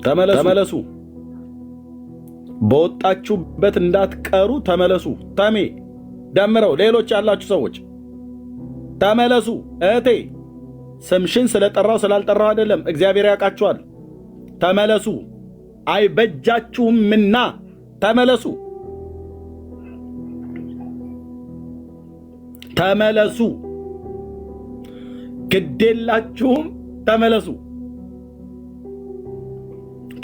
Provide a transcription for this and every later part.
ተመለሱ። በወጣችሁበት እንዳትቀሩ ተመለሱ። ተሜ ደምረው ሌሎች ያላችሁ ሰዎች ተመለሱ። እህቴ ስምሽን ስለጠራው ስላልጠራው አይደለም፣ እግዚአብሔር ያውቃችኋል። ተመለሱ፣ አይበጃችሁምና ተመለሱ። ተመለሱ፣ ግዴላችሁም ተመለሱ።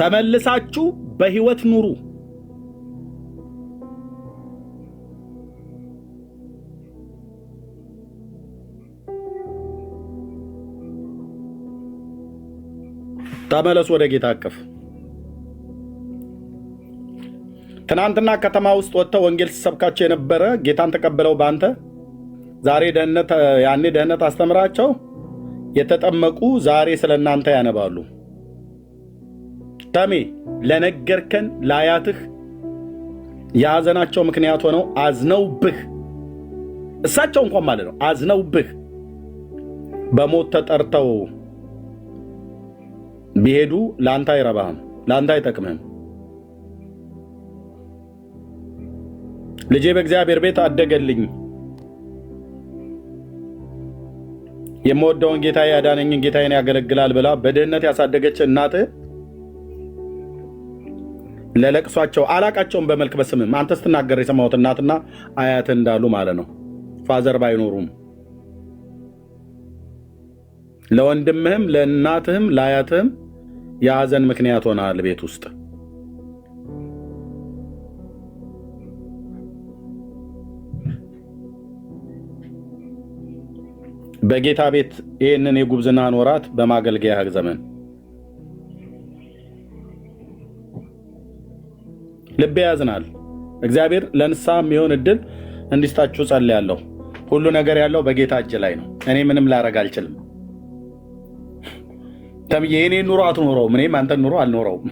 ተመልሳችሁ በህይወት ኑሩ። ተመለሱ ወደ ጌታ አቀፍ። ትናንትና ከተማ ውስጥ ወጥተው ወንጌል ሲሰብካቸው የነበረ ጌታን ተቀበለው ባንተ ዛሬ ደህንነት ያኔ ደህንነት አስተምራቸው የተጠመቁ ዛሬ ስለናንተ ያነባሉ። ተሜ ለነገርከን ላያትህ ያዘናቸው ምክንያት ሆነው አዝነውብህ እሳቸው እንኳን ማለት ነው አዝነውብህ በሞት ተጠርተው ቢሄዱ ላንተ አይረባህም፣ ላንተ አይጠቅምህም። ልጄ በእግዚአብሔር ቤት አደገልኝ፣ የምወደውን ጌታ ያዳነኝን ጌታዬን ያገለግላል ብላ በድህነት ያሳደገች እናትህ ለለቅሷቸው አላቃቸውን በመልክ በስምም አንተ ስትናገር የሰማሁት እናትና አያት እንዳሉ ማለት ነው። ፋዘር ባይኖሩም ለወንድምህም ለእናትህም ለአያትህም የሐዘን ምክንያት ሆናል ቤት ውስጥ። በጌታ ቤት ይህንን የጉብዝናን ወራት በማገልገያ ዘመን ልቤ ያዝናል። እግዚአብሔር ለንስሐ የሚሆን እድል እንዲስጣችሁ ጸልያለሁ። ሁሉ ነገር ያለው በጌታ እጅ ላይ ነው። እኔ ምንም ላረግ አልችልም። የኔ ኑሮ አትኖረውም፣ እኔም አንተን ኑሮ አልኖረውም።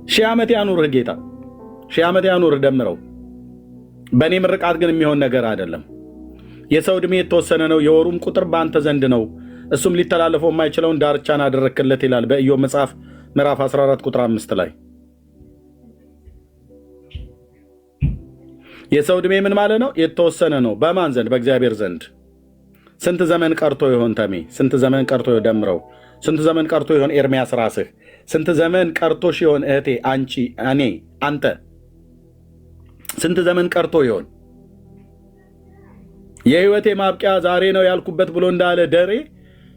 1000 ዓመት ያኑርህ ጌታ፣ 1000 ዓመት ያኑርህ ደምረው። በእኔ ምርቃት ግን የሚሆን ነገር አይደለም። የሰው ዕድሜ የተወሰነ ነው፣ የወሩም ቁጥር በአንተ ዘንድ ነው። እሱም ሊተላለፈው የማይችለውን ዳርቻን አደረክለት ይላል በኢዮብ መጽሐፍ ምዕራፍ 14 ቁጥር 5 ላይ። የሰው ዕድሜ ምን ማለት ነው? የተወሰነ ነው። በማን ዘንድ? በእግዚአብሔር ዘንድ። ስንት ዘመን ቀርቶ ይሆን ተሜ? ስንት ዘመን ቀርቶ ደምረው? ስንት ዘመን ቀርቶ ይሆን ኤርሚያስ ራስህ? ስንት ዘመን ቀርቶሽ ይሆን እህቴ አንቺ፣ እኔ፣ አንተ? ስንት ዘመን ቀርቶ ይሆን? የህይወቴ ማብቂያ ዛሬ ነው ያልኩበት ብሎ እንዳለ ደሬ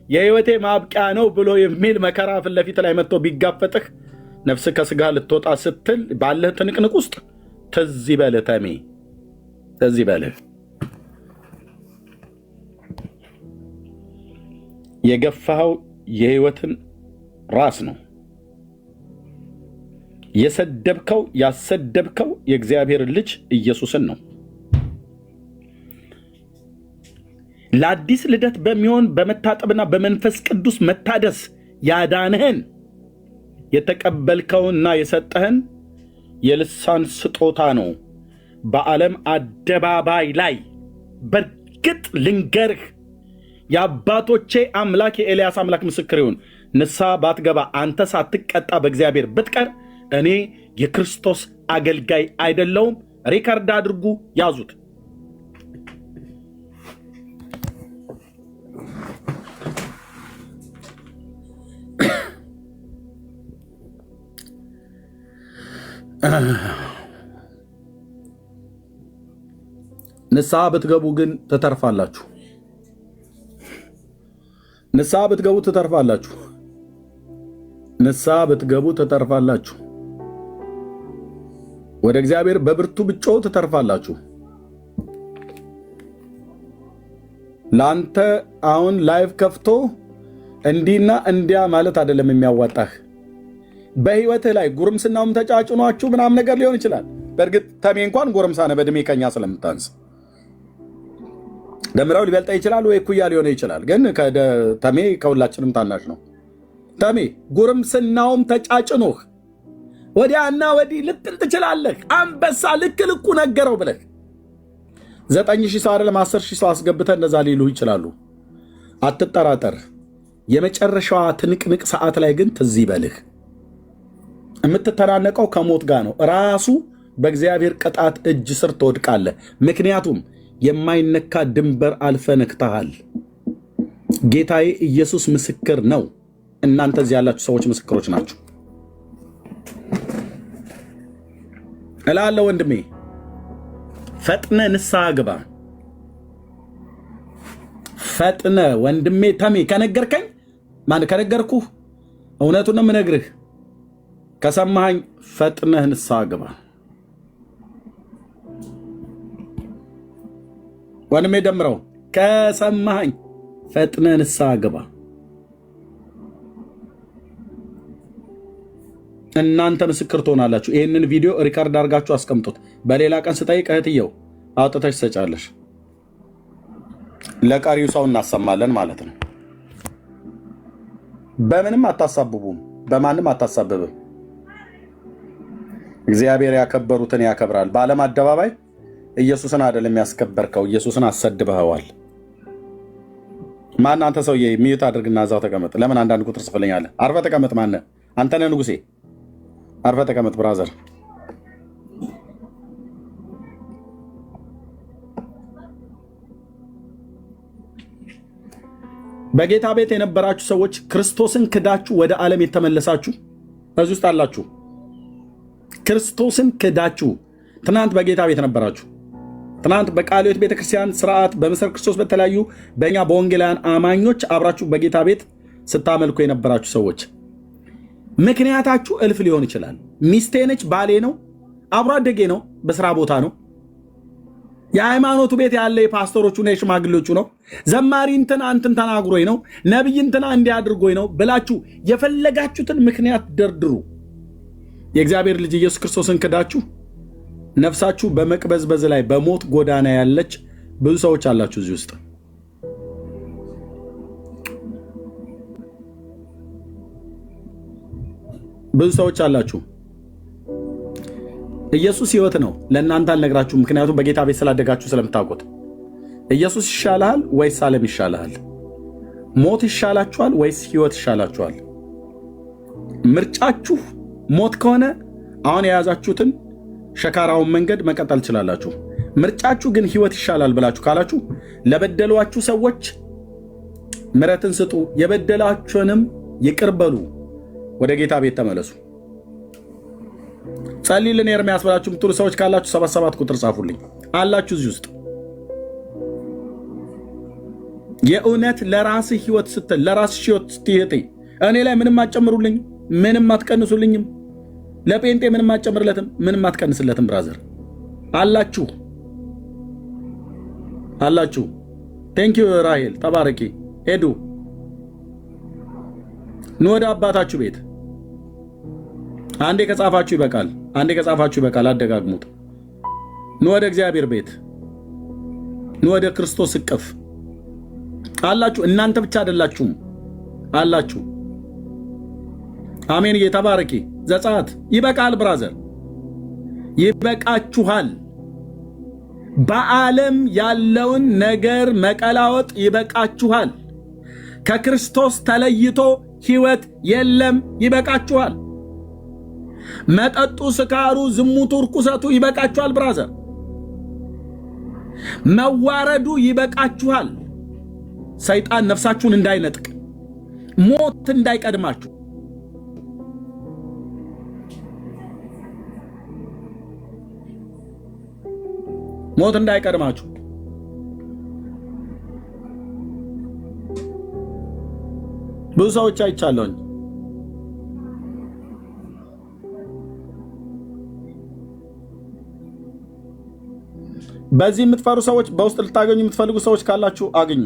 የህይወቴ ማብቂያ ነው ብሎ የሚል መከራ ፊት ለፊት ላይ መጥቶ ቢጋፈጥህ ነፍስ ከስጋ ልትወጣ ስትል ባለህ ትንቅንቅ ውስጥ ትዝ ይበልህ ተሜ፣ ትዝ ይበልህ። የገፋኸው የህይወትን ራስ ነው። የሰደብከው ያሰደብከው የእግዚአብሔር ልጅ ኢየሱስን ነው። ለአዲስ ልደት በሚሆን በመታጠብና በመንፈስ ቅዱስ መታደስ ያዳንህን የተቀበልከውና የሰጠህን የልሳን ስጦታ ነው። በዓለም አደባባይ ላይ በርግጥ ልንገርህ፣ የአባቶቼ አምላክ የኤልያስ አምላክ ምስክር ይሁን፣ ንስሐ ባትገባ አንተ ሳትቀጣ በእግዚአብሔር ብትቀር እኔ የክርስቶስ አገልጋይ አይደለሁም። ሪከርድ አድርጉ፣ ያዙት። ንስሐ ብትገቡ ግን ትተርፋላችሁ። ንስሐ ብትገቡ ትተርፋላችሁ። ንስሐ ብትገቡ ትተርፋላችሁ። ወደ እግዚአብሔር በብርቱ ብትጮሁ ትተርፋላችሁ። ላንተ አሁን ላይቭ ከፍቶ እንዲና እንዲያ ማለት አይደለም የሚያዋጣህ። በህይወትህ ላይ ጉርምስናውም ተጫጭኗችሁ ምናምን ነገር ሊሆን ይችላል። በእርግጥ ተሜ እንኳን ጎረምሳ ነህ በእድሜ ከኛ ስለምታንስ። ደምረው ሊበልጠ ይችላል ወይ እኩያ ሊሆነ ይችላል። ግን ተሜ ከሁላችንም ታናሽ ነው። ተሜ ጉርምስናውም ተጫጭኖህ ወዲያና ወዲህ ልትል ትችላለህ። አንበሳ ልክ ልኩ ነገረው ብለህ 9,000 ሰው አይደለም 10,000 ሰው አስገብተህ እነዛ ሊሉ ይችላሉ። አትጠራጠር። የመጨረሻዋ ትንቅንቅ ሰዓት ላይ ግን ትዝ ይበልህ። የምትተናነቀው ከሞት ጋር ነው። ራሱ በእግዚአብሔር ቅጣት እጅ ስር ትወድቃለህ። ምክንያቱም የማይነካ ድንበር አልፈ ነክተሃል። ጌታዬ ኢየሱስ ምስክር ነው። እናንተ እዚህ ያላችሁ ሰዎች ምስክሮች ናችሁ እላለሁ። ወንድሜ ፈጥነ ንስሐ ግባ። ፈጥነ ወንድሜ ተሜ ከነገርከኝ ከነገርኩህ እውነቱን ነው የምነግርህ። ከሰማኸኝ ፈጥነህ ንስሐ ግባ ወንድሜ ደምረው። ከሰማኸኝ ፈጥነህ ንስሐ ግባ። እናንተ ምስክር ትሆናላችሁ። ይህንን ቪዲዮ ሪካርድ አድርጋችሁ አስቀምጡት። በሌላ ቀን ስጠይቅ እህትየው አውጥተሽ ትሰጫለሽ። ለቀሪው ሰው እናሰማለን ማለት ነው። በምንም አታሳብቡም፣ በማንም አታሳብብም። እግዚአብሔር ያከበሩትን ያከብራል። በዓለም አደባባይ ኢየሱስን አይደለም ያስከበርከው፣ ኢየሱስን አሰድበኸዋል። ማን አንተ ሰውዬ? ሚዩት አድርግና እዛው ተቀመጥ። ለምን አንዳንድ ቁጥር ጽፍልኛለህ? አርፈህ ተቀመጥ። ማነህ አንተ? ነህ ንጉሴ። አርፈህ ተቀመጥ ብራዘር። በጌታ ቤት የነበራችሁ ሰዎች ክርስቶስን ክዳችሁ ወደ ዓለም የተመለሳችሁ እዚህ ውስጥ አላችሁ። ክርስቶስን ክዳችሁ ትናንት በጌታ ቤት ነበራችሁ። ትናንት በቃለ ሕይወት ቤተክርስቲያን ስርዓት በመሰረት ክርስቶስ በተለያዩ በእኛ በወንጌላውያን አማኞች አብራችሁ በጌታ ቤት ስታመልኩ የነበራችሁ ሰዎች ምክንያታችሁ እልፍ ሊሆን ይችላል። ሚስቴ ነች፣ ባሌ ነው፣ አብሮ አደጌ ነው፣ በስራ ቦታ ነው፣ የሃይማኖቱ ቤት ያለ የፓስተሮቹና የሽማግሌዎቹ ነው፣ ዘማሪ እንትና እንትን ተናግሮኝ ነው፣ ነቢይ እንትና እንዲያድርጎኝ ነው ብላችሁ የፈለጋችሁትን ምክንያት ደርድሩ። የእግዚአብሔር ልጅ ኢየሱስ ክርስቶስን ክዳችሁ ነፍሳችሁ በመቅበዝበዝ ላይ በሞት ጎዳና ያለች ብዙ ሰዎች አላችሁ እዚህ ውስጥ። ብዙ ሰዎች አላችሁ። ኢየሱስ ሕይወት ነው። ለእናንተ አልነግራችሁ፣ ምክንያቱም በጌታ ቤት ስላደጋችሁ ስለምታውቁት። ኢየሱስ ይሻልሃል ወይስ ዓለም ይሻልሃል? ሞት ይሻላችኋል ወይስ ሕይወት ይሻላችኋል? ምርጫችሁ ሞት ከሆነ አሁን የያዛችሁትን ሸካራውን መንገድ መቀጠል ትችላላችሁ። ምርጫችሁ ግን ሕይወት ይሻላል ብላችሁ ካላችሁ ለበደሏችሁ ሰዎች ምሕረትን ስጡ፣ የበደላችሁንም ይቅር በሉ፣ ወደ ጌታ ቤት ተመለሱ። ጸልይልን ኤርምያስ ብላችሁ የምትሉ ሰዎች ካላችሁ 77 ቁጥር ጻፉልኝ። አላችሁ እዚህ ውስጥ የእውነት ለራስህ ሕይወት ስትል ለራስሽ ሕይወት ስትይህቴ እኔ ላይ ምንም አትጨምሩልኝ፣ ምንም አትቀንሱልኝም። ለጴንጤ ምንም አትጨምርለትም፣ ምንም አትቀንስለትም። ብራዘር አላችሁ አላችሁ። ቴንኪዩ ራሄል ተባረኪ። ሄዱ ኑ ወደ አባታችሁ ቤት። አንዴ ከጻፋችሁ ይበቃል። አንዴ ከጻፋችሁ ይበቃል። አደጋግሙት። ኑ ወደ እግዚአብሔር ቤት፣ ኑ ወደ ክርስቶስ እቅፍ። አላችሁ። እናንተ ብቻ አይደላችሁም፣ አላችሁ። አሜን። እየተባረኪ ዘጸአት ይበቃል። ብራዘር ይበቃችኋል። በዓለም ያለውን ነገር መቀላወጥ ይበቃችኋል። ከክርስቶስ ተለይቶ ሕይወት የለም። ይበቃችኋል። መጠጡ፣ ስካሩ፣ ዝሙቱ፣ ርኩሰቱ ይበቃችኋል። ብራዘር መዋረዱ ይበቃችኋል። ሰይጣን ነፍሳችሁን እንዳይነጥቅ፣ ሞት እንዳይቀድማችሁ፣ ሞት እንዳይቀድማችሁ። ብዙ ሰዎች አይቻለሁኝ። በዚህ የምትፈሩ ሰዎች፣ በውስጥ ልታገኙ የምትፈልጉ ሰዎች ካላችሁ አግኙ።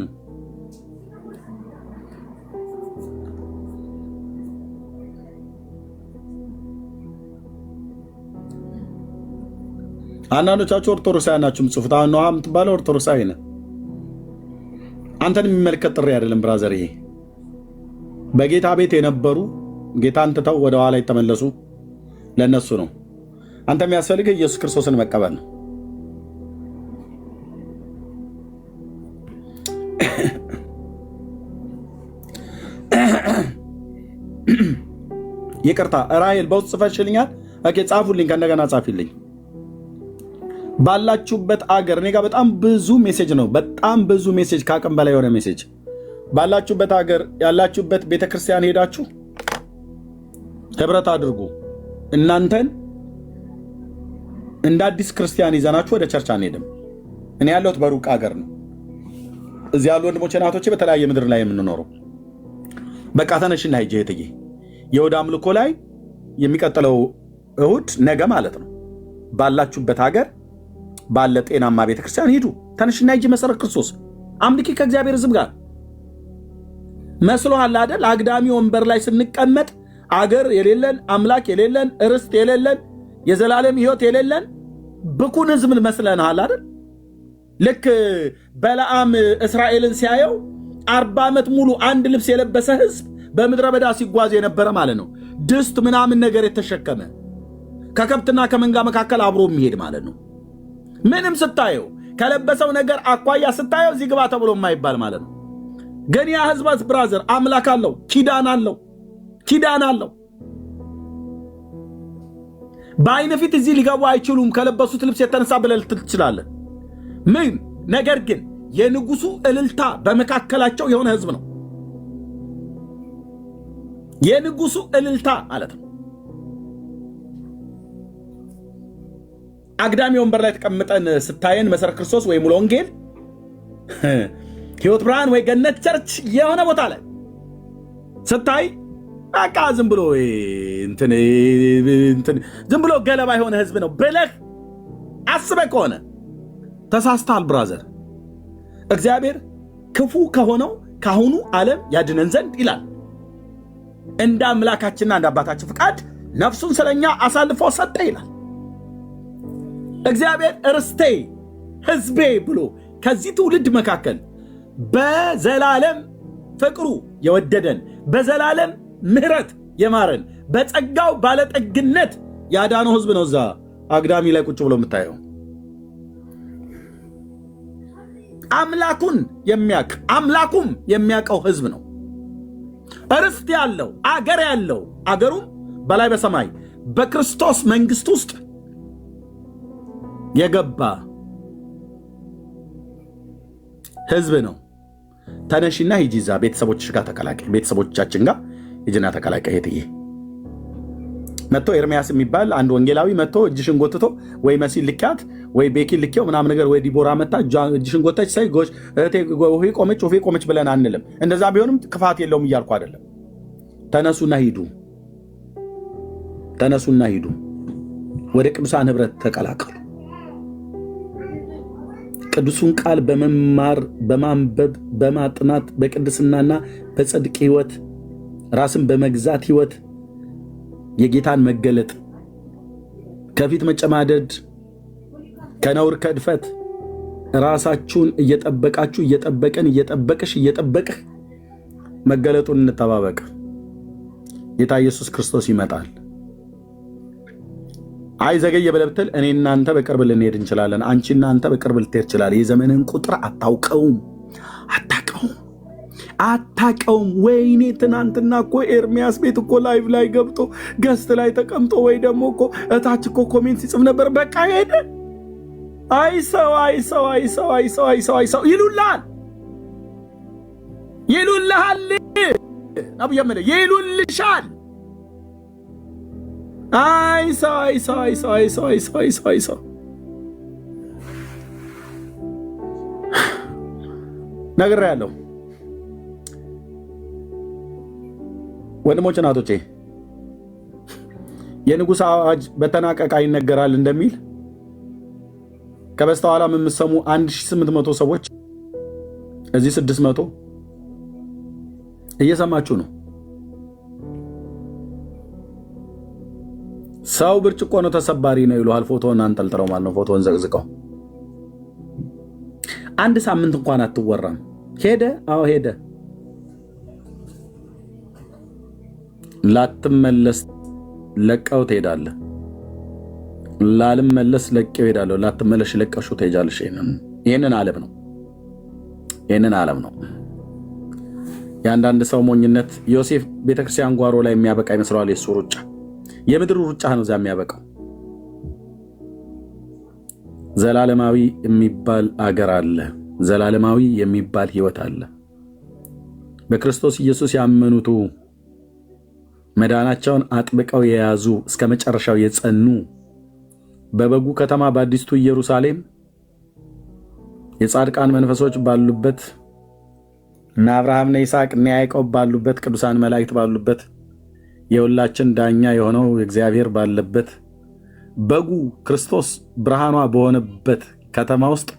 አንዳንዶቻችሁ ኦርቶዶክሳውያን ናችሁ የምትጽፉት። አሁን ነዋ የምትባለው ኦርቶዶክሳዊ ነህ። አንተን የሚመለከት ጥሪ አይደለም ብራዘር። ይሄ በጌታ ቤት የነበሩ ጌታን ትተው ወደ ኋላ የተመለሱ ለነሱ ነው። አንተ የሚያስፈልግህ ኢየሱስ ክርስቶስን መቀበል ነው። ይቅርታ ራሔል በውስጥ ጽፈሽልኛል። ኦኬ ጻፉልኝ፣ ከእንደገና ጻፊልኝ። ባላችሁበት አገር እኔ ጋር በጣም ብዙ ሜሴጅ ነው፣ በጣም ብዙ ሜሴጅ፣ ከአቅም በላይ የሆነ ሜሴጅ። ባላችሁበት አገር ያላችሁበት ቤተክርስቲያን ሄዳችሁ ህብረት አድርጉ። እናንተን እንደ አዲስ ክርስቲያን ይዘናችሁ ወደ ቸርች አንሄድም። እኔ ያለሁት በሩቅ አገር ነው። እዚህ ያሉ ወንድሞቼ እናቶቼ በተለያየ ምድር ላይ የምንኖረው። በቃ ተነሽና ሂጂ እህትዬ፣ የእሑድ አምልኮ ላይ የሚቀጥለው እሑድ ነገ ማለት ነው። ባላችሁበት ሀገር ባለ ጤናማ ቤተክርስቲያን ሂዱ። ተነሽና ሂጂ፣ መሰረት ክርስቶስ አምልኪ ከእግዚአብሔር ሕዝብ ጋር መስሎሃል አይደል? አግዳሚ ወንበር ላይ ስንቀመጥ አገር የሌለን አምላክ የሌለን ርስት የሌለን የዘላለም ሕይወት የሌለን ብኩን ሕዝብ መስለናል አይደል? ልክ በለዓም እስራኤልን ሲያየው 40 ዓመት ሙሉ አንድ ልብስ የለበሰ ሕዝብ በምድረ በዳ ሲጓዝ የነበረ ማለት ነው። ድስት ምናምን ነገር የተሸከመ ከከብትና ከመንጋ መካከል አብሮ የሚሄድ ማለት ነው። ምንም ስታየው ከለበሰው ነገር አኳያ ስታየው እዚህ ግባ ተብሎ የማይባል ማለት ነው። ግን ያ ሕዝባት ብራዘር አምላክ አለው፣ ኪዳን አለው፣ ኪዳን አለው። በአይነ ፊት እዚህ ሊገቡ አይችሉም ከለበሱት ልብስ የተነሳ ብለህ ልትል ትችላለህ። ምን ነገር ግን የንጉሱ እልልታ በመካከላቸው የሆነ ሕዝብ ነው። የንጉሱ እልልታ ማለት ነው። አግዳሚ ወንበር ላይ ተቀምጠን ስታየን መሰረት ክርስቶስ ወይ ሙሉ ወንጌል ሕይወት ብርሃን ወይ ገነት ቸርች የሆነ ቦታ ላይ ስታይ በቃ ዝም ብሎ ዝም ብሎ ገለባ የሆነ ሕዝብ ነው ብለህ አስበህ ከሆነ ተሳስተሃል ብራዘር። እግዚአብሔር ክፉ ከሆነው ካሁኑ ዓለም ያድነን ዘንድ ይላል እንደ አምላካችንና እንደ አባታችን ፍቃድ ነፍሱን ስለኛ አሳልፎ ሰጠ ይላል። እግዚአብሔር ርስቴ ሕዝቤ ብሎ ከዚህ ትውልድ መካከል በዘላለም ፍቅሩ የወደደን በዘላለም ምሕረት የማረን በጸጋው ባለጠግነት ያዳነው ሕዝብ ነው። እዛ አግዳሚ ላይ ቁጭ ብሎ የምታየው አምላኩን የሚያውቅ አምላኩም የሚያውቀው ሕዝብ ነው። ርስት ያለው አገር ያለው አገሩም በላይ በሰማይ በክርስቶስ መንግሥት ውስጥ የገባ ሕዝብ ነው። ተነሽና ሂጂ እዛ ቤተሰቦችሽ ጋር ተቀላቀይ፣ ቤተሰቦቻችን ጋር ሂጂና ተቀላቀይ። እህትዬ መጥቶ ኤርሚያስ የሚባል አንድ ወንጌላዊ መጥቶ እጅሽን ጎትቶ ወይ መሲል ልኪያት ወይ ቤኪ ልኪው ምናምን ነገር ወይ ዲቦራ መጣ እጅሽን ጎተች ሳይ ጎሽ እህቴ ወፌ ቆመች ብለን አንልም። እንደዛ ቢሆንም ክፋት የለውም እያልኩ አይደለም። ተነሱና ሂዱ፣ ተነሱና ሂዱ፣ ወደ ቅዱሳን ኅብረት ተቀላቀሉ። ቅዱሱን ቃል በመማር በማንበብ በማጥናት በቅድስናና በጽድቅ ሕይወት ራስን በመግዛት ሕይወት የጌታን መገለጥ ከፊት መጨማደድ ከነውር ከድፈት ራሳችሁን እየጠበቃችሁ እየጠበቅህ መገለጡን እንጠባበቅ። ጌታ ኢየሱስ ክርስቶስ ይመጣል። አይ ዘገየ ብለህ ብትል እኔ እናንተ በቅርብ ልንሄድ እንችላለን። አንቺ እናንተ በቅርብ ልትሄድ ይችላል። የዘመንን ቁጥር አታውቀውም። ወይኔ ትናንትና እኮ ኤርሚያስ ቤት እኮ ላይቭ ላይ ገብቶ ገስት ላይ ተቀምጦ ወይ ደግሞ እኮ እታች እኮ ኮሜንት ሲጽፍ ነበር። በቃ ሄደ። አይ ሰው ይሉልሃል። አብያ መደ ይሉልሻል። አይ ሰው ነግሬያለሁ። ወንድሞች እናቶቼ የንጉሥ አዋጅ በተናቀቃ ይነገራል እንደሚል ከበስተኋላ የምትሰሙ 1800 ሰዎች እዚህ 600 እየሰማችሁ ነው። ሰው ብርጭቆ ነው ተሰባሪ ነው ይሉሃል። ፎቶን አንጠልጥለው ማለት ነው። ፎቶን ዘቅዝቀው አንድ ሳምንት እንኳን አትወራም። ሄደ። አዎ ሄደ። ላትመለስ ለቀው ትሄዳለህ። ላልመለስ ለቀው ሄዳለሁ። ላትመለሽ ለቀሹ ትሄጃለሽ። ይሄንን ዓለም ነው። የአንዳንድ ሰው ሞኝነት ዮሴፍ ቤተክርስቲያን ጓሮ ላይ የሚያበቃ ይመስለዋል። የሱ ሩጫ የምድር ሩጫ ነው እዛ የሚያበቃው። ዘላለማዊ የሚባል አገር አለ። ዘላለማዊ የሚባል ህይወት አለ። በክርስቶስ ኢየሱስ ያመኑቱ መዳናቸውን አጥብቀው የያዙ እስከ መጨረሻው የጸኑ በበጉ ከተማ በአዲስቱ ኢየሩሳሌም የጻድቃን መንፈሶች ባሉበት እና አብርሃምና ይስሐቅ እና ያዕቆብ ባሉበት ቅዱሳን መላእክት ባሉበት የሁላችን ዳኛ የሆነው እግዚአብሔር ባለበት በጉ ክርስቶስ ብርሃኗ በሆነበት ከተማ ውስጥ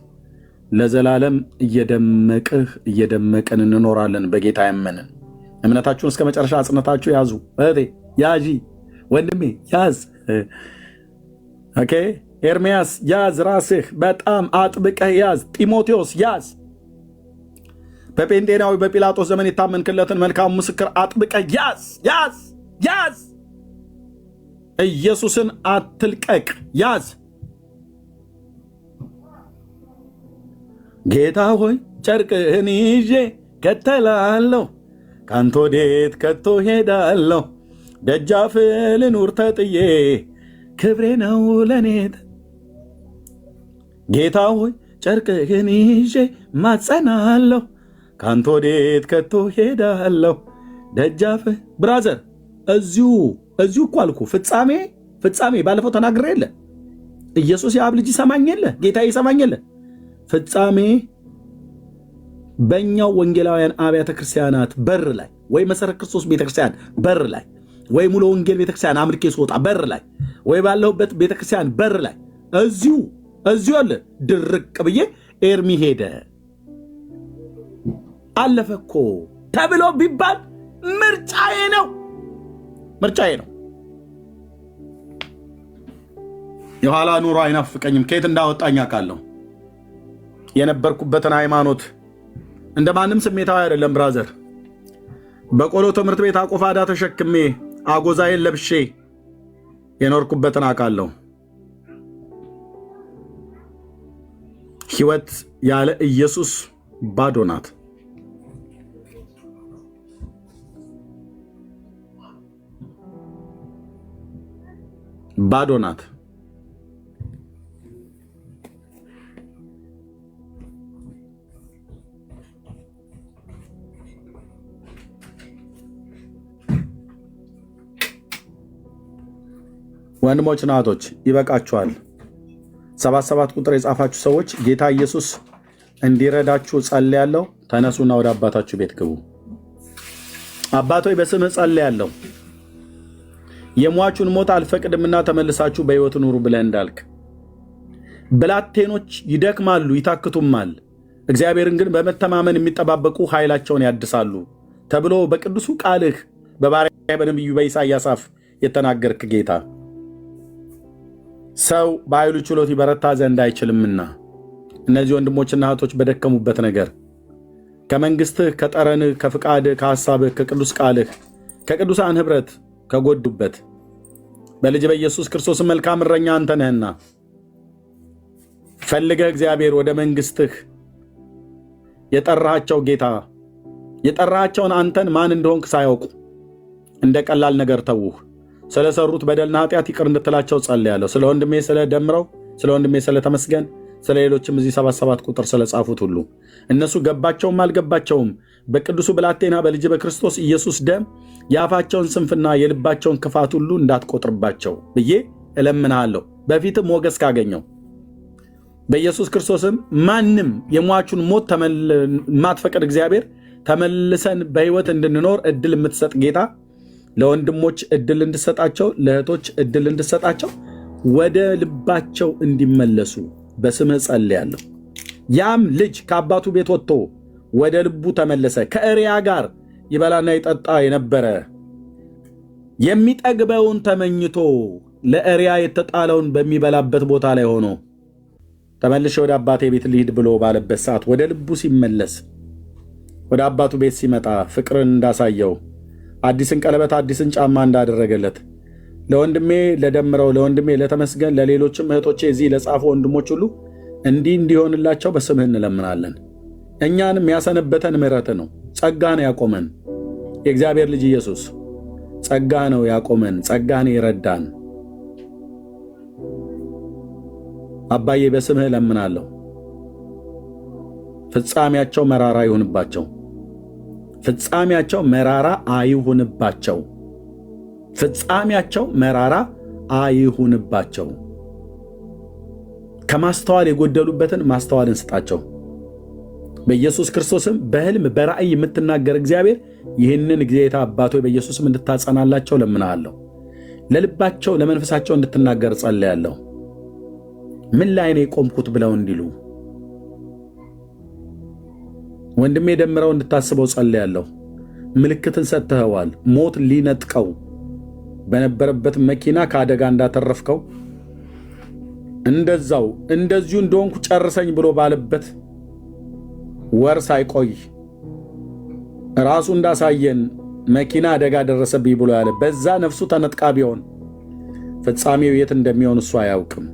ለዘላለም እየደመቅን እንኖራለን። በጌታ ያመንን እምነታችሁን እስከ መጨረሻ አጽንታችሁ ያዙ። እህቴ ያዢ፣ ወንድሜ ያዝ። ኦኬ ኤርሚያስ ያዝ፣ ራስህ በጣም አጥብቀህ ያዝ። ጢሞቴዎስ ያዝ። በጴንጤናዊ በጲላጦስ ዘመን የታመንክለትን መልካም ምስክር አጥብቀህ ያዝ፣ ያዝ፣ ያዝ። ኢየሱስን አትልቀቅ፣ ያዝ። ጌታ ሆይ ጨርቅህን ይዤ ከተላለሁ፣ ካንተ ወዴት ከቶ ሄዳለሁ? ደጃፍ ልኑር ተጥዬ ክብሬ ነው ለኔ። ጌታ ሆይ ጨርቅህን ይዤ ማጸናለሁ፣ ካንተ ወዴት ከቶ ሄዳለሁ? ደጃፍ ብራዘር እዚሁ እኮ አልኩ። ፍጻሜ ባለፈው ተናግሬ የለ ኢየሱስ የአብ ልጅ ይሰማኝ የለ ጌታ ይሰማኝ የለ ፍጻሜ በእኛው ወንጌላውያን አብያተ ክርስቲያናት በር ላይ ወይ መሰረት ክርስቶስ ቤተክርስቲያን በር ላይ ወይ ሙሉ ወንጌል ቤተክርስቲያን አምልኬ ስወጣ በር ላይ ወይ ባለሁበት ቤተክርስቲያን በር ላይ እዚሁ አለ ድርቅ ብዬ ኤርሚ ሄደ አለፈ እኮ ተብሎ ቢባል ምርጫዬ ነው። የኋላ ኑሮ አይናፍቀኝም። ከየት እንዳወጣኝ አውቃለሁ። የነበርኩበትን ሃይማኖት እንደማንም ስሜታዊ አይደለም ብራዘር። በቆሎ ትምህርት ቤት አቆፋዳ ተሸክሜ አጎዛዬን ለብሼ የኖርኩበትን አውቃለሁ። ሕይወት ያለ ኢየሱስ ባዶ ናት። ባዶ ናት። ወንድሞች ናቶች ይበቃችኋል። 77 ቁጥር የጻፋችሁ ሰዎች ጌታ ኢየሱስ እንዲረዳችሁ ጸልያለሁ። ተነሱና ወደ አባታችሁ ቤት ግቡ። አባቶይ በስምህ ጸልያለሁ፣ የሟቹን ሞት አልፈቅድምና ተመልሳችሁ በሕይወት ኑሩ ብለህ እንዳልክ ብላቴኖች ይደክማሉ ይታክቱማል፣ እግዚአብሔርን ግን በመተማመን የሚጠባበቁ ኃይላቸውን ያድሳሉ ተብሎ በቅዱሱ ቃልህ በባሪያህ በነቢዩ በኢሳይያስ አፍ የተናገርክ ጌታ ሰው በኃይሉ ችሎት ይበረታ ዘንድ አይችልምና እነዚህ ወንድሞችና እህቶች በደከሙበት ነገር ከመንግስትህ ከጠረንህ ከፍቃድህ ከሐሳብህ ከቅዱስ ቃልህ ከቅዱሳን ኅብረት ከጎዱበት በልጅ በኢየሱስ ክርስቶስ መልካም እረኛ አንተ ነህና ፈልገህ እግዚአብሔር ወደ መንግስትህ የጠራቸው ጌታ የጠራቸውን አንተን ማን እንደሆንክ ሳያውቁ እንደ ቀላል ነገር ተውህ። ስለሰሩት በደልና ኃጢአት ይቅር እንድትላቸው ጸልያለሁ። ስለ ወንድሜ ስለ ደምረው፣ ስለ ወንድሜ ስለ ተመስገን፣ ስለ ሌሎችም እዚህ 77 ቁጥር ስለጻፉት ሁሉ እነሱ ገባቸውም አልገባቸውም በቅዱሱ ብላቴና በልጅ በክርስቶስ ኢየሱስ ደም የአፋቸውን ስንፍና የልባቸውን ክፋት ሁሉ እንዳትቆጥርባቸው ብዬ እለምንሃለሁ። በፊትም ሞገስ ካገኘው በኢየሱስ ክርስቶስም ማንም የሟቹን ሞት ማትፈቅድ እግዚአብሔር ተመልሰን በሕይወት እንድንኖር እድል የምትሰጥ ጌታ ለወንድሞች እድል እንድሰጣቸው፣ ለእህቶች እድል እንድሰጣቸው፣ ወደ ልባቸው እንዲመለሱ በስምህ ጸልያለሁ። ያም ልጅ ከአባቱ ቤት ወጥቶ ወደ ልቡ ተመለሰ። ከእሪያ ጋር ይበላና ይጠጣ የነበረ የሚጠግበውን ተመኝቶ ለእሪያ የተጣለውን በሚበላበት ቦታ ላይ ሆኖ ተመልሼ ወደ አባቴ ቤት ልሂድ ብሎ ባለበት ሰዓት ወደ ልቡ ሲመለስ ወደ አባቱ ቤት ሲመጣ ፍቅርን እንዳሳየው አዲስን ቀለበት አዲስን ጫማ እንዳደረገለት ለወንድሜ ለደምረው ለወንድሜ ለተመስገን ለሌሎችም እህቶቼ እዚህ ለጻፉ ወንድሞች ሁሉ እንዲሆንላቸው በስምህ እንለምናለን። እኛንም ያሰነበተን ምሕረት ነው፣ ጸጋ ነው ያቆመን። የእግዚአብሔር ልጅ ኢየሱስ ጸጋ ነው ያቆመን፣ ጸጋ ነው የረዳን። አባዬ በስምህ እለምናለሁ፣ ፍጻሜያቸው መራራ ይሁንባቸው፣ ፍጻሜያቸው መራራ አይሁንባቸው፣ ፍጻሜያቸው መራራ አይሁንባቸው። ከማስተዋል የጎደሉበትን ማስተዋልን ስጣቸው። በኢየሱስ ክርስቶስም በሕልም በራእይ የምትናገር እግዚአብሔር ይህንን ጌታ አባቶ በኢየሱስም እንድታጸናላቸው ለምናለሁ። ለልባቸው ለመንፈሳቸው እንድትናገር ጸልያለሁ። ምን ላይ ነው የቆምኩት ብለው እንዲሉ ወንድሜ ደምረው እንድታስበው ጸልያለሁ። ምልክትን ሰጥተኸዋል። ሞት ሊነጥቀው በነበረበት መኪና ከአደጋ እንዳተረፍከው እንደዚሁ እንደሆንኩ ጨርሰኝ ብሎ ባለበት ወር ሳይቆይ ራሱ እንዳሳየን መኪና አደጋ ደረሰብኝ ብሎ ያለ በዛ ነፍሱ ተነጥቃ ቢሆን ፍጻሜው የት እንደሚሆን እሱ አያውቅም።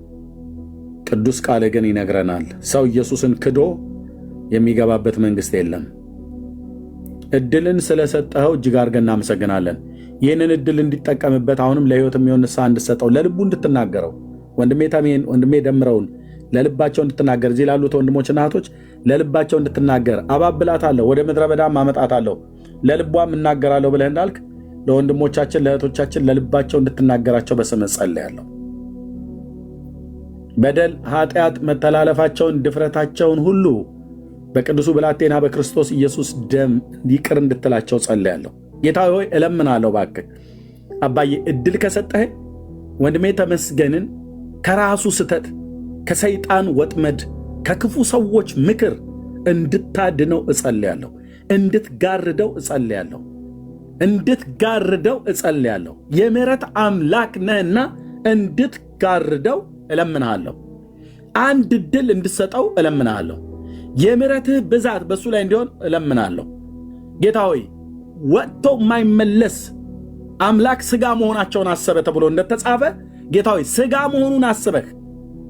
ቅዱስ ቃል ግን ይነግረናል። ሰው ኢየሱስን ክዶ የሚገባበት መንግሥት የለም። እድልን ስለሰጠኸው እጅግ አድርገን እናመሰግናለን። ይህንን እድል እንዲጠቀምበት አሁንም ለሕይወት የሚሆን ንስሐ እንድትሰጠው ለልቡ እንድትናገረው ወንድሜ ተሜን ወንድሜ ደምረውን ለልባቸው እንድትናገር እዚህ ላሉት ወንድሞችና እህቶች ለልባቸው እንድትናገር አባብላታለሁ፣ ወደ ምድረ በዳም አመጣታለሁ፣ ለልቧም እናገራለሁ ብለህ እንዳልክ ለወንድሞቻችን ለእህቶቻችን ለልባቸው እንድትናገራቸው በስምህ ጸልያለሁ። በደል፣ ኃጢአት፣ መተላለፋቸውን፣ ድፍረታቸውን ሁሉ በቅዱሱ ብላቴና በክርስቶስ ኢየሱስ ደም ይቅር እንድትላቸው ጸልያለሁ። ጌታ ሆይ እለምናለሁ፣ እባክህ አባዬ እድል ከሰጠህ ወንድሜ ተመስገንን ከራሱ ስተት ከሰይጣን ወጥመድ ከክፉ ሰዎች ምክር እንድታድነው እጸልያለሁ። እንድትጋርደው እጸልያለሁ። እንድትጋርደው እጸልያለሁ። የምሕረት አምላክ ነህና እንድትጋርደው እለምንሃለሁ። አንድ ዕድል እንድትሰጠው እለምንሃለሁ። የምሕረትህ ብዛት በእሱ ላይ እንዲሆን እለምናለሁ። ጌታ ሆይ ወጥቶ የማይመለስ አምላክ ሥጋ መሆናቸውን አሰበ ተብሎ እንደተጻፈ ጌታ ሆይ ሥጋ መሆኑን አስበህ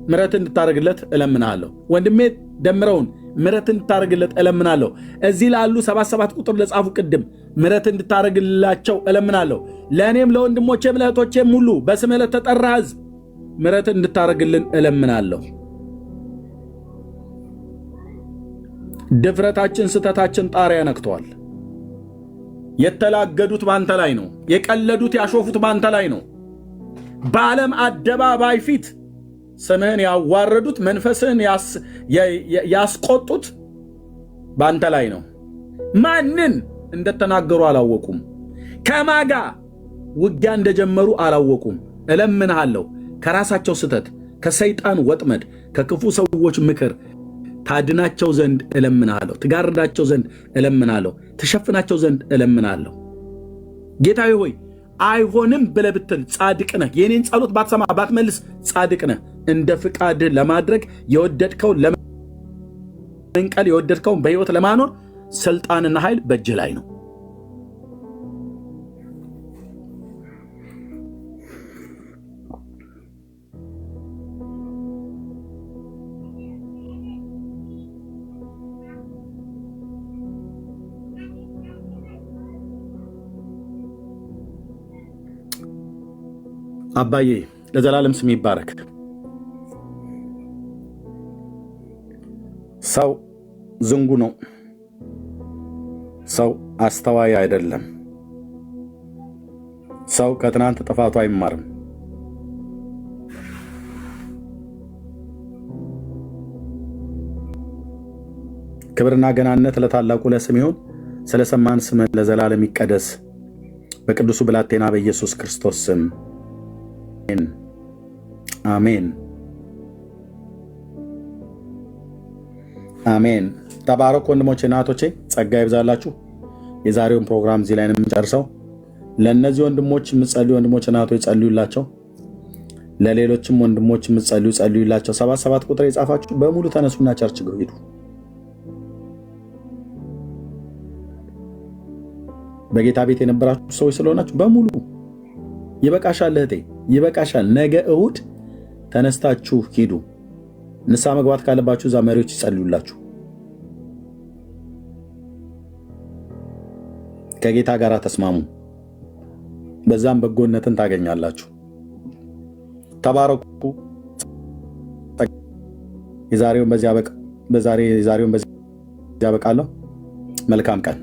ምሕረት እንድታደርግለት እለምናለሁ። ወንድሜ ደምረውን ምሕረት እንድታደርግለት እለምናለሁ። እዚህ ላሉ 77 ቁጥር ለጻፉ ቅድም ምሕረት እንድታደርግላቸው እለምናለሁ። ለእኔም ለወንድሞቼም ለእህቶቼም ሁሉ በስምህ ለተጠራ ሕዝብ ምሕረት እንድታደርግልን እለምናለሁ። ድፍረታችን፣ ስተታችን ጣሪያ ነክተዋል። የተላገዱት ባንተ ላይ ነው። የቀለዱት ያሾፉት ባንተ ላይ ነው። በዓለም አደባባይ ፊት ስምህን ያዋረዱት መንፈስህን ያስቆጡት ባንተ ላይ ነው። ማንን እንደተናገሩ አላወቁም። ከማጋ ውጊያ እንደጀመሩ አላወቁም። እለምንሃለሁ ከራሳቸው ስተት፣ ከሰይጣን ወጥመድ፣ ከክፉ ሰዎች ምክር ታድናቸው ዘንድ እለምናለሁ። ትጋርዳቸው ዘንድ እለምናለሁ። ትሸፍናቸው ዘንድ እለምናለሁ። ጌታዬ ሆይ አይሆንም ብለህ ብትል ጻድቅ ነህ። የኔን ጸሎት ባትሰማ ባትመልስ ጻድቅ ነህ። እንደ ፍቃድህ ለማድረግ የወደድከው ለመንቀል የወደድከውን በሕይወት ለማኖር ስልጣንና ኃይል በእጅህ ላይ ነው። አባዬ ለዘላለም ስም ይባረክ። ሰው ዝንጉ ነው። ሰው አስተዋይ አይደለም። ሰው ከትናንት ጥፋቱ አይማርም። ክብርና ገናነት ለታላቁ ለስም ይሁን። ስለሰማን ስምህ ለዘላለም ይቀደስ። በቅዱሱ ብላቴና በኢየሱስ ክርስቶስ ስም አሜን፣ አሜን። ተባረኩ ወንድሞቼ እና እህቶቼ፣ ጸጋ ይብዛላችሁ። የዛሬውን ፕሮግራም እዚህ ላይ ነው የምንጨርሰው። ለእነዚህ ወንድሞች የምትጸልዩ ወንድሞች እና እህቶች ጸልዩላቸው። ለሌሎችም ወንድሞች የምትጸልዩ ጸልዩላቸው። 77 ቁጥር የጻፋችሁ በሙሉ ተነሱና ቸርች ግቡ፣ ሂዱ። በጌታ ቤት የነበራችሁ ሰዎች ስለሆናችሁ በሙሉ ይበቃሻል እህቴ፣ ይበቃሻል። ነገ እሁድ ተነስታችሁ ሂዱ። ንስሐ መግባት ካለባችሁ እዛ መሪዎች ይጸልዩላችሁ። ከጌታ ጋር ተስማሙ፣ በዛም በጎነትን ታገኛላችሁ። ተባረኩ። የዛሬውን በዚህ ያበቃለሁ። መልካም ቀን።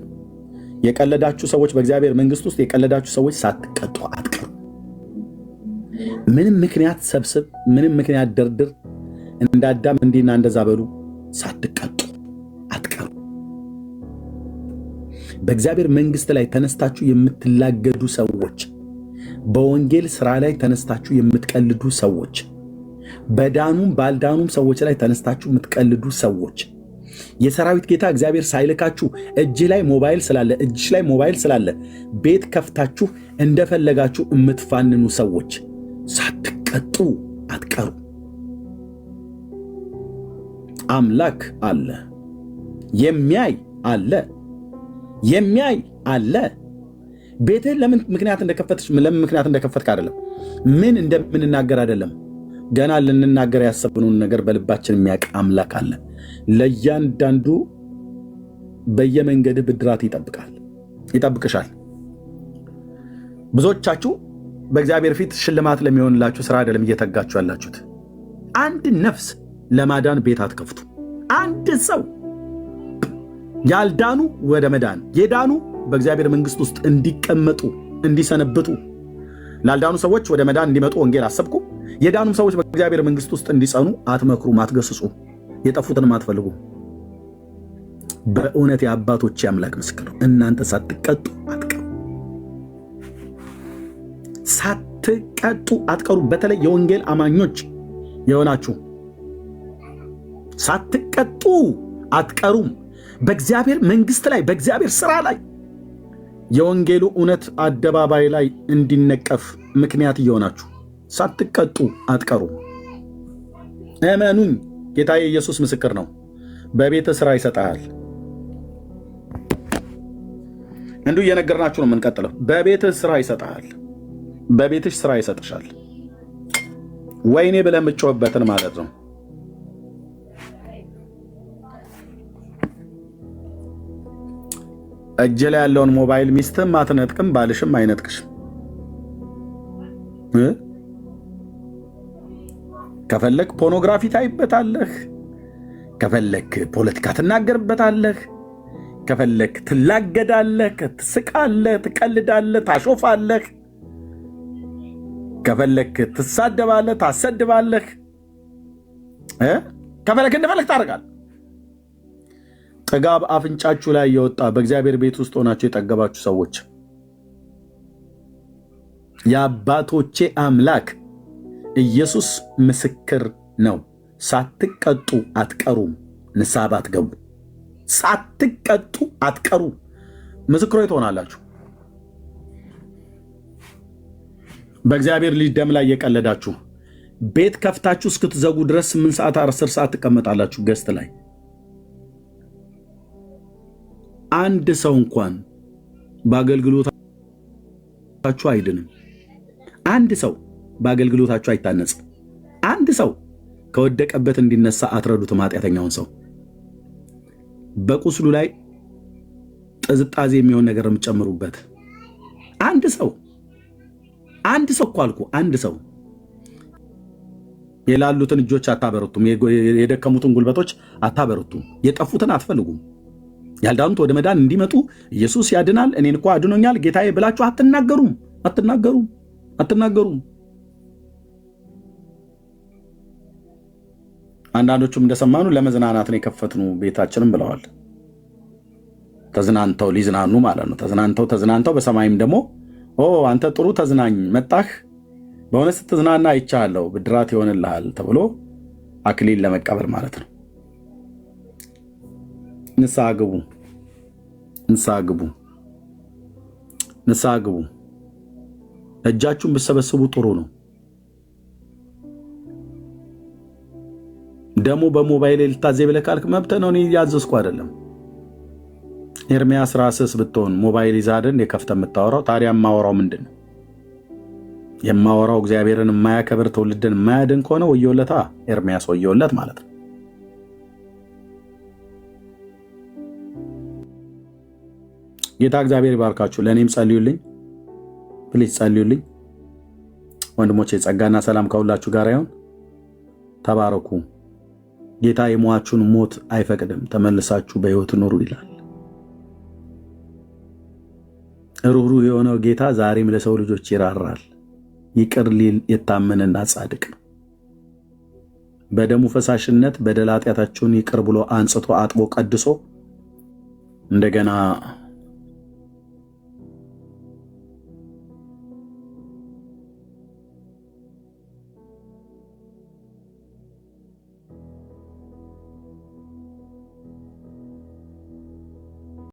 የቀለዳችሁ ሰዎች፣ በእግዚአብሔር መንግስት ውስጥ የቀለዳችሁ ሰዎች ሳትቀጡ አትቀሩ። ምንም ምክንያት ሰብስብ፣ ምንም ምክንያት ደርድር፣ እንዳዳም እንዲና እንደዛ በሉ፣ ሳትቀጡ አትቀሩ። በእግዚአብሔር መንግስት ላይ ተነስታችሁ የምትላገዱ ሰዎች፣ በወንጌል ስራ ላይ ተነስታችሁ የምትቀልዱ ሰዎች፣ በዳኑም ባልዳኑም ሰዎች ላይ ተነስታችሁ የምትቀልዱ ሰዎች፣ የሰራዊት ጌታ እግዚአብሔር ሳይልካችሁ እጅሽ ላይ ሞባይል ስላለ ቤት ከፍታችሁ እንደፈለጋችሁ የምትፋንኑ ሰዎች ሳትቀጡ አትቀሩ። አምላክ አለ፣ የሚያይ አለ። ቤትህን ለምን ምክንያት እንደከፈትክ አይደለም፣ ምን እንደምንናገር አይደለም። ገና ልንናገር ያሰብነውን ነገር በልባችን የሚያውቅ አምላክ አለ። ለእያንዳንዱ በየመንገድህ ብድራት ይጠብቅሻል። ብዙዎቻችሁ በእግዚአብሔር ፊት ሽልማት ለሚሆንላችሁ ስራ አይደለም እየተጋችሁ ያላችሁት። አንድ ነፍስ ለማዳን ቤት አትከፍቱ። አንድ ሰው ያልዳኑ ወደ መዳን፣ የዳኑ በእግዚአብሔር መንግስት ውስጥ እንዲቀመጡ እንዲሰነብቱ፣ ላልዳኑ ሰዎች ወደ መዳን እንዲመጡ ወንጌል አሰብኩ። የዳኑም ሰዎች በእግዚአብሔር መንግስት ውስጥ እንዲጸኑ አትመክሩም፣ አትገስጹ፣ የጠፉትንም አትፈልጉ። በእውነት የአባቶች አምላክ ምስክር ነው። እናንተ ሳትቀጡ አትቀሩ። በተለይ የወንጌል አማኞች የሆናችሁ ሳትቀጡ አትቀሩም። በእግዚአብሔር መንግስት ላይ፣ በእግዚአብሔር ስራ ላይ የወንጌሉ እውነት አደባባይ ላይ እንዲነቀፍ ምክንያት እየሆናችሁ ሳትቀጡ አትቀሩ። እመኑኝ፣ ጌታ ኢየሱስ ምስክር ነው። በቤተ ስራ ይሰጣል። እንዲሁ እየነገርናችሁ ነው የምንቀጥለው። በቤተ ስራ ይሰጣል፣ በቤትሽ ስራ ይሰጥሻል። ወይኔ ብለህ የምትጮህበትን ማለት ነው። እጅ ላይ ያለውን ሞባይል ሚስትም አትነጥቅም፣ ባልሽም አይነጥቅሽም። ከፈለክ ፖርኖግራፊ ታይበታለህ፣ ከፈለክ ፖለቲካ ትናገርበታለህ፣ ከፈለክ ትላገዳለህ፣ ትስቃለህ፣ ትቀልዳለህ፣ ታሾፋለህ፣ ከፈለክ ትሳደባለህ፣ ታሰድባለህ፣ ከፈለክ እንደፈለክ ታደርጋለህ። ጥጋብ አፍንጫችሁ ላይ የወጣ በእግዚአብሔር ቤት ውስጥ ሆናችሁ የጠገባችሁ ሰዎች የአባቶቼ አምላክ ኢየሱስ ምስክር ነው። ሳትቀጡ አትቀሩም። ንስሐ ባትገቡ ሳትቀጡ አትቀሩም። ምስክሮች ትሆናላችሁ። በእግዚአብሔር ልጅ ደም ላይ የቀለዳችሁ ቤት ከፍታችሁ እስክትዘጉ ድረስ 8 ሰዓት 10 ሰዓት ትቀመጣላችሁ ገስት ላይ። አንድ ሰው እንኳን በአገልግሎታችሁ አይድንም። አንድ ሰው በአገልግሎታችሁ አይታነጽም። አንድ ሰው ከወደቀበት እንዲነሳ አትረዱትም። ኃጢአተኛውን ሰው በቁስሉ ላይ ጥዝጣዜ የሚሆን ነገር የምትጨምሩበት አንድ ሰው እኮ አልኩ። አንድ ሰው የላሉትን እጆች አታበረቱም፣ የደከሙትን ጉልበቶች አታበረቱም፣ የጠፉትን አትፈልጉም። ያልዳኑት ወደ መዳን እንዲመጡ ኢየሱስ ያድናል፣ እኔን እኮ አድኖኛል ጌታዬ ብላችሁ አትናገሩም። አንዳንዶቹም እንደሰማኑ ለመዝናናት ነው የከፈትነው ቤታችንም ብለዋል። ተዝናንተው ሊዝናኑ ማለት ነው። ተዝናንተው በሰማይም ደግሞ አንተ ጥሩ ተዝናኝ መጣህ፣ በሆነ ስትዝናና አይቻለሁ፣ ብድራት ይሆንልሃል ተብሎ አክሊል ለመቀበል ማለት ነው። ንስሐ ግቡ። እጃችሁን ብሰበስቡ ጥሩ ነው። ደግሞ በሞባይል ልታዘይ ብለህ ካልክ መብትህ ነው። እኔ ያዘዝኩ አይደለም። ኤርሚያስ ራስስ ብትሆን ሞባይል ይዛድን የከፍተህ የምታወራው ታዲያ የማወራው ምንድን ነው? የማወራው እግዚአብሔርን የማያከብር ትውልድን የማያድን ከሆነ ወየውለታ፣ ኤርሚያስ ወየውለት ማለት ነው። ጌታ እግዚአብሔር ይባርካችሁ። ለእኔም ጸልዩልኝ ፕሊዝ፣ ጸልዩልኝ ወንድሞቼ። ጸጋና ሰላም ከሁላችሁ ጋር ይሁን። ተባረኩ። ጌታ የሟቹን ሞት አይፈቅድም፣ ተመልሳችሁ በሕይወት ኑሩ ይላል። ሩህሩህ የሆነው ጌታ ዛሬም ለሰው ልጆች ይራራል። ይቅር ሊል የታመነና ጻድቅ ነው። በደሙ ፈሳሽነት በደል ኃጢአታችሁን ይቅር ብሎ አንጽቶ አጥቦ ቀድሶ እንደገና